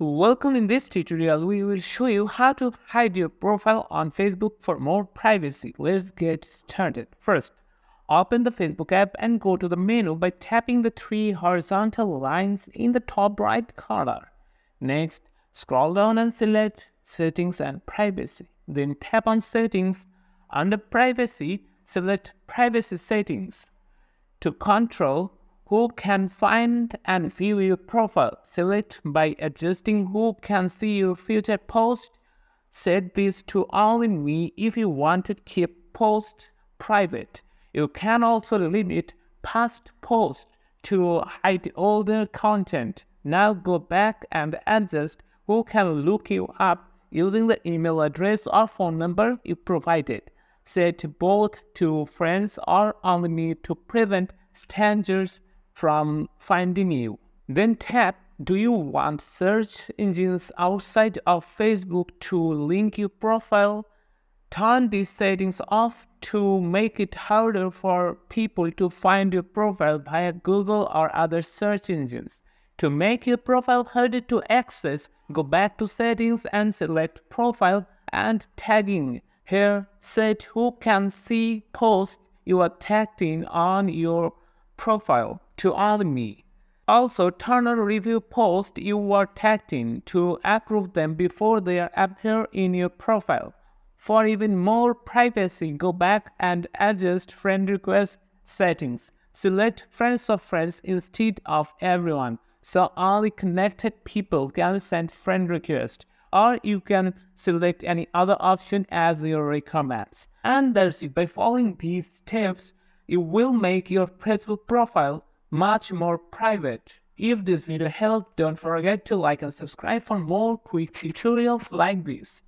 Welcome. In this tutorial, we will show you how to hide your profile on Facebook for more privacy. Let's get started. First, open the Facebook app and go to the menu by tapping the three horizontal lines in the top right corner. Next, scroll down and select Settings and Privacy. Then tap on Settings. Under Privacy, select Privacy Settings. To control who can find and view your profile, select by adjusting who can see your future posts. Set this to only me if you want to keep posts private. You can also limit past posts to hide older content. Now go back and adjust who can look you up using the email address or phone number you provided. Set both to friends or only me to prevent strangers from finding you. Then tap Do you want search engines outside of Facebook to link your profile? Turn these settings off to make it harder for people to find your profile via Google or other search engines. To make your profile harder to access, go back to Settings and select Profile and Tagging. Here, set who can see posts you are tagged in on your profile to only me. Also, turn on review posts you were tagged in to approve them before they appear in your profile. For even more privacy, go back and adjust friend request settings. Select friends of friends instead of everyone, so only connected people can send friend requests. Or you can select any other option as your recommends. And that's it. By following these steps, you will make your Facebook profile much more private. If this video helped, don't forget to like and subscribe for more quick tutorials like this.